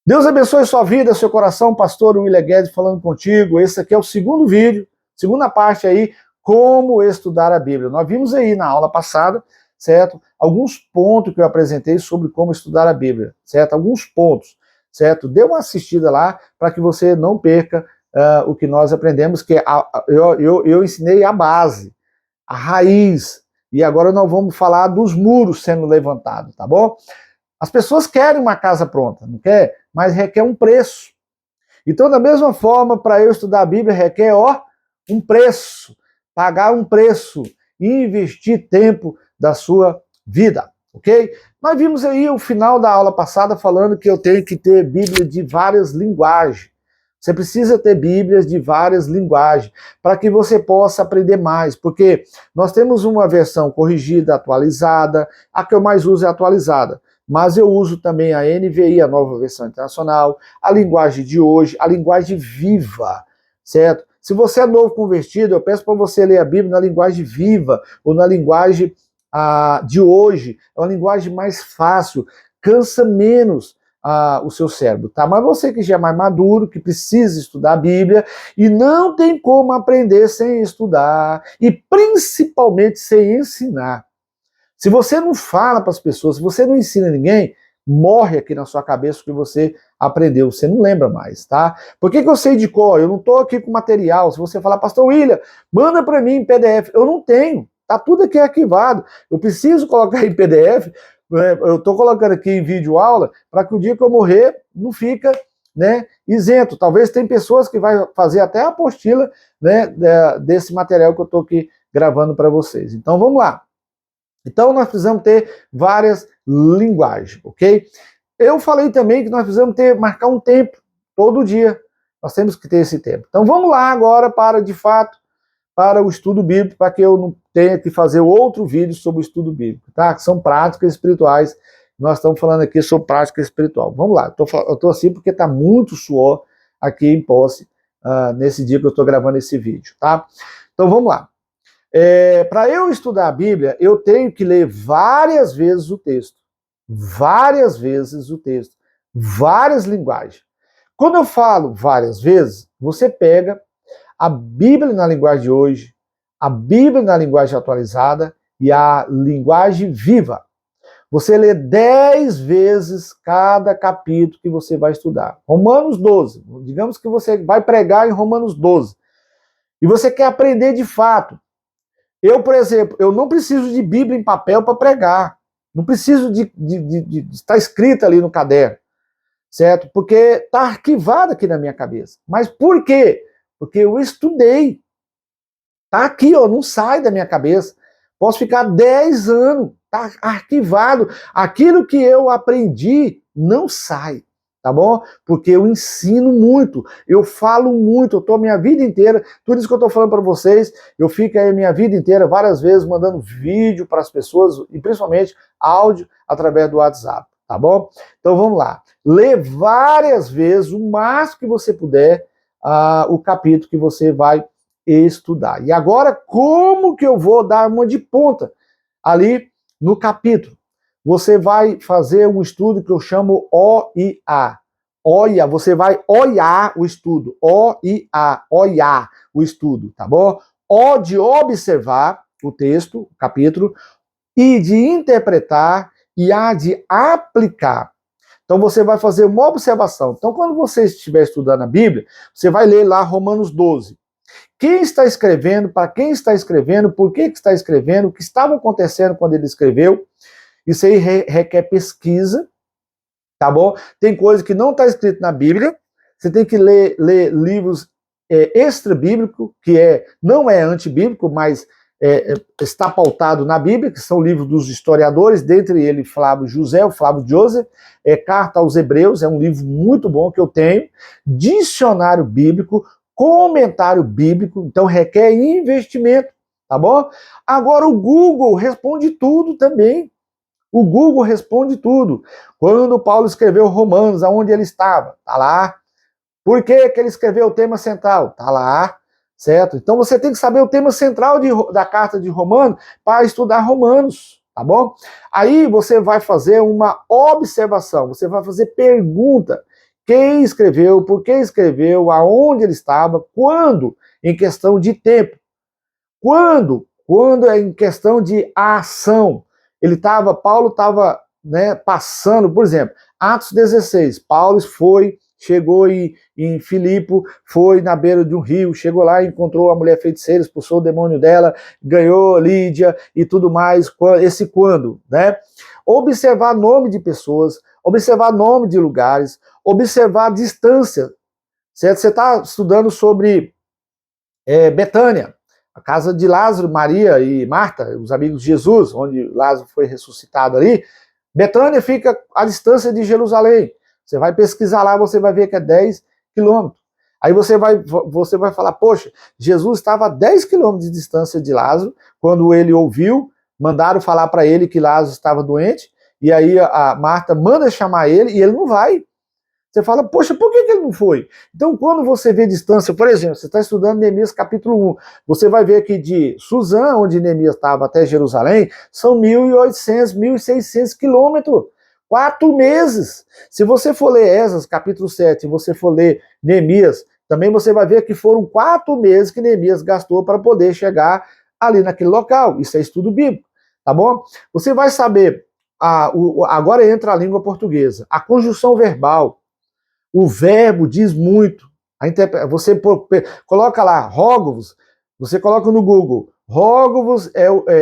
Deus abençoe sua vida, seu coração, pastor William Guedes falando contigo. Esse aqui é o segundo vídeo, segunda parte aí, como estudar a Bíblia. Nós vimos aí na aula passada, certo? Alguns pontos que eu apresentei sobre como estudar a Bíblia, certo? Alguns pontos, certo? Dê uma assistida lá para que você não perca o que nós aprendemos, que eu ensinei a base, a raiz, e agora nós vamos falar dos muros sendo levantados, tá bom? As pessoas querem uma casa pronta, não quer? Mas requer um preço. Então, da mesma forma, para eu estudar a Bíblia, requer, um preço. Pagar um preço e investir tempo da sua vida, ok? Nós vimos aí o final da aula passada falando que eu tenho que ter Bíblia de várias linguagens. Você precisa ter Bíblias de várias linguagens para que você possa aprender mais, porque nós temos uma versão corrigida, atualizada, a que eu mais uso é atualizada. Mas eu uso também a NVI, a Nova Versão Internacional, a linguagem de hoje, a linguagem viva, certo? Se você é novo convertido, eu peço para você ler a Bíblia na linguagem viva, ou na linguagem de hoje, é uma linguagem mais fácil, cansa menos o seu cérebro, tá? Mas você que já é mais maduro, que precisa estudar a Bíblia, e não tem como aprender sem estudar, e principalmente sem ensinar. Se você não fala para as pessoas, se você não ensina ninguém, morre aqui na sua cabeça o que você aprendeu, você não lembra mais, tá? Por que eu sei de cor? Eu não estou aqui com material. Se você falar, pastor William, manda para mim em PDF. Eu não tenho, tá tudo aqui arquivado. Eu preciso colocar em PDF, eu estou colocando aqui em vídeo aula, para que o dia que eu morrer não fica, né, isento. Talvez tem pessoas que vai fazer até a apostila, né, desse material que eu estou aqui gravando para vocês. Então vamos lá. Então nós precisamos ter várias linguagens, ok? Eu falei também que nós precisamos marcar um tempo, todo dia. Nós temos que ter esse tempo. Então vamos lá agora para, de fato, para o estudo bíblico, para que eu não tenha que fazer outro vídeo sobre o estudo bíblico, tá? Que são práticas espirituais. Nós estamos falando aqui sobre prática espiritual. Vamos lá, eu estou assim porque está muito suor aqui em posse, nesse dia que eu estou gravando esse vídeo, tá? Então vamos lá. Para eu estudar a Bíblia, eu tenho que ler várias vezes o texto. Várias vezes o texto. Várias linguagens. Quando eu falo várias vezes, você pega a Bíblia na linguagem de hoje, a Bíblia na linguagem atualizada e a linguagem viva. Você lê 10 vezes cada capítulo que você vai estudar. Romanos 12. Digamos que você vai pregar em Romanos 12. E você quer aprender de fato. Eu, por exemplo, eu não preciso de Bíblia em papel para pregar. Não preciso de estar escrito ali no caderno, certo? Porque está arquivado aqui na minha cabeça. Mas por quê? Porque eu estudei. Está aqui, não sai da minha cabeça. Posso ficar 10 anos, está arquivado. Aquilo que eu aprendi não sai. Tá bom? Porque eu ensino muito, eu falo muito, eu estou a minha vida inteira, tudo isso que eu estou falando para vocês, eu fico aí a minha vida inteira, várias vezes, mandando vídeo para as pessoas, e principalmente áudio através do WhatsApp, tá bom? Então vamos lá. Lê várias vezes, o máximo que você puder, o capítulo que você vai estudar. E agora, como que eu vou dar uma de ponta ali no capítulo? Você vai fazer um estudo que eu chamo OIA. OIA, você vai olhar o estudo. OIA, olhar o estudo, tá bom? O de observar o texto, o capítulo, I de interpretar e A de aplicar. Então você vai fazer uma observação. Então quando você estiver estudando a Bíblia, você vai ler lá Romanos 12. Quem está escrevendo, para quem está escrevendo, por que está escrevendo, o que estava acontecendo quando ele escreveu. Isso aí requer pesquisa, tá bom? Tem coisa que não está escrito na Bíblia, você tem que ler livros extra-bíblicos, que não é antibíblico, mas está pautado na Bíblia, que são livros dos historiadores, dentre eles Flávio José, o Flávio Joseph, Carta aos Hebreus, é um livro muito bom que eu tenho, dicionário bíblico, comentário bíblico, então requer investimento, tá bom? Agora o Google responde tudo também. O Google responde tudo. Quando Paulo escreveu Romanos, aonde ele estava? Está lá. Por que ele escreveu o tema central? Está lá, certo? Então você tem que saber o tema central da carta de Romanos para estudar Romanos, tá bom? Aí você vai fazer uma observação, você vai fazer pergunta. quem escreveu, por que escreveu, aonde ele estava, quando, em questão de tempo. Quando é em questão de ação. Paulo estava, né, passando, por exemplo, Atos 16, Paulo chegou em Filipe, foi na beira de um rio, chegou lá, encontrou a mulher feiticeira, expulsou o demônio dela, ganhou Lídia e tudo mais. Esse quando, né? Observar nome de pessoas, observar nome de lugares, observar distância, certo? Você está estudando sobre Betânia, a casa de Lázaro, Maria e Marta, os amigos de Jesus, onde Lázaro foi ressuscitado ali. Betânia fica à distância de Jerusalém. Você vai pesquisar lá, você vai ver que é 10 quilômetros. Aí você vai falar, poxa, Jesus estava a 10 quilômetros de distância de Lázaro, quando ele ouviu, mandaram falar para ele que Lázaro estava doente, e aí a Marta manda chamar ele, e ele não vai. Você fala, poxa, por que ele não foi? Então, quando você vê distância, por exemplo, você está estudando Neemias capítulo 1, você vai ver que de Suzã, onde Neemias estava, até Jerusalém, são 1.800, 1.600 quilômetros. 4 meses. Se você for ler Esdras, capítulo 7, e você for ler Neemias, também você vai ver que foram 4 meses que Neemias gastou para poder chegar ali naquele local. Isso é estudo bíblico, tá bom? Você vai saber, agora entra a língua portuguesa, a conjunção verbal. O verbo diz muito. Você coloca lá, rogo-vos, você coloca no Google, rogo-vos,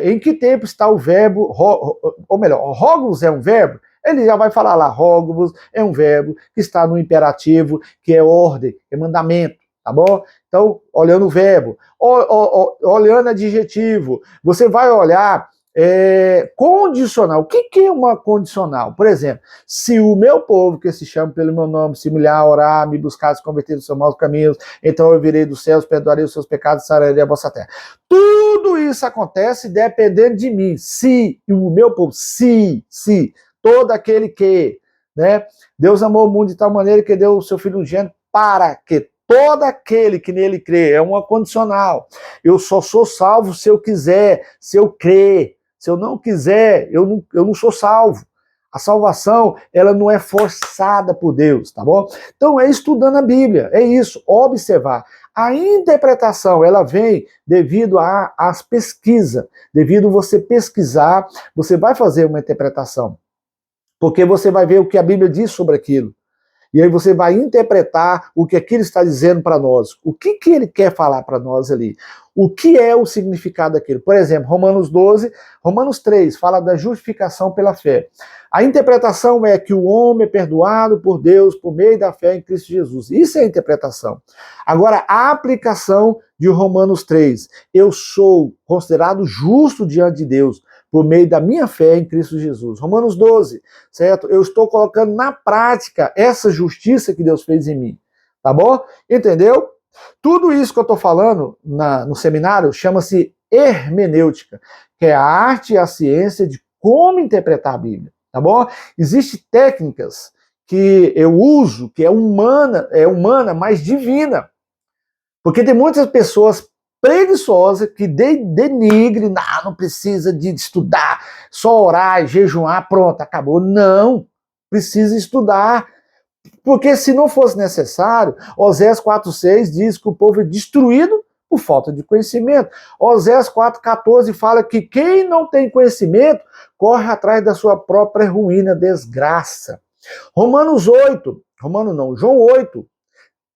em que tempo está o verbo, ou melhor, rogo-vos é um verbo? Ele já vai falar lá, rogo-vos é um verbo que está no imperativo, que é ordem, é mandamento, tá bom? Então, olhando o verbo, olhando adjetivo, você vai olhar condicional. O que é uma condicional? Por exemplo, se o meu povo, que se chama pelo meu nome, se humilhar, orar, me buscar, se converter dos seus maus caminhos, então eu virei dos céus, perdoarei os seus pecados, sararei a vossa terra. Tudo isso acontece dependendo de mim. Se o meu povo, se todo aquele que, né? Deus amou o mundo de tal maneira que deu o seu Filho unigênito para que todo aquele que nele crê, é uma condicional. Eu só sou salvo se eu quiser, se eu crer. Se eu não quiser, eu não sou salvo. A salvação, ela não é forçada por Deus, tá bom? Então é estudando a Bíblia, é isso, observar. A interpretação, ela vem devido às pesquisas. Devido você pesquisar, você vai fazer uma interpretação. Porque você vai ver o que a Bíblia diz sobre aquilo. E aí você vai interpretar o que aquilo está dizendo para nós. O que ele quer falar para nós ali? O que é o significado daquilo? Por exemplo, Romanos 3 fala da justificação pela fé. A interpretação é que o homem é perdoado por Deus por meio da fé em Cristo Jesus. Isso é a interpretação. Agora, a aplicação de Romanos 3. Eu sou considerado justo diante de Deus por meio da minha fé em Cristo Jesus. Romanos 12, certo? Eu estou colocando na prática essa justiça que Deus fez em mim, tá bom? Entendeu? Tudo isso que eu estou falando no seminário chama-se hermenêutica, que é a arte e a ciência de como interpretar a Bíblia, tá bom? Existem técnicas que eu uso, que é humana, mas divina. Porque tem muitas pessoas preguiçosa que denigre, não precisa de estudar, só orar, jejuar, pronto, acabou. Não, precisa estudar. Porque se não fosse necessário, Oséias 4,6 diz que o povo é destruído por falta de conhecimento. Oséias 4,14 fala que quem não tem conhecimento corre atrás da sua própria ruína, desgraça. João 8,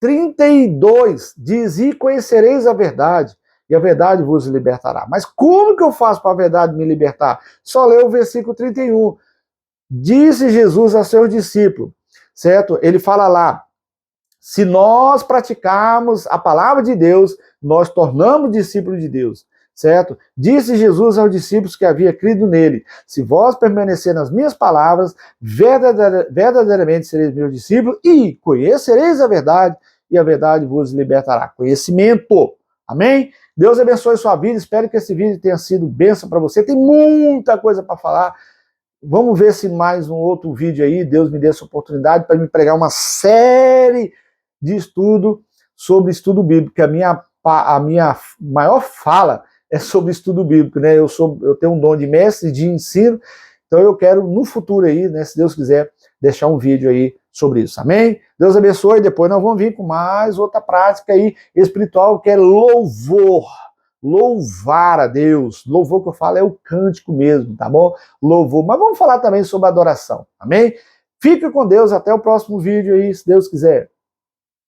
32 diz, e conhecereis a verdade, e a verdade vos libertará. Mas como que eu faço para a verdade me libertar? Só lê o versículo 31. Disse Jesus a seus discípulos, certo? Ele fala lá, se nós praticarmos a palavra de Deus, nós tornamos discípulos de Deus, certo? Disse Jesus aos discípulos que havia crido nele, se vós permanecer nas minhas palavras, verdadeiramente sereis meus discípulos e conhecereis a verdade, e a verdade vos libertará. Conhecimento. Amém? Deus abençoe sua vida. Espero que esse vídeo tenha sido bênção para você. Tem muita coisa para falar. Vamos ver se mais um outro vídeo aí, Deus me dê essa oportunidade para me pregar uma série de estudo sobre estudo bíblico. A minha maior fala é sobre estudo bíblico, né? Eu tenho um dom de mestre de ensino, então eu quero no futuro aí, né, se Deus quiser, deixar um vídeo aí sobre isso, amém? Deus abençoe, depois nós vamos vir com mais outra prática aí espiritual, que é louvor. Louvar a Deus. Louvor que eu falo é o cântico mesmo, tá bom? Louvor. Mas vamos falar também sobre adoração, amém? Fica com Deus, até o próximo vídeo aí, se Deus quiser.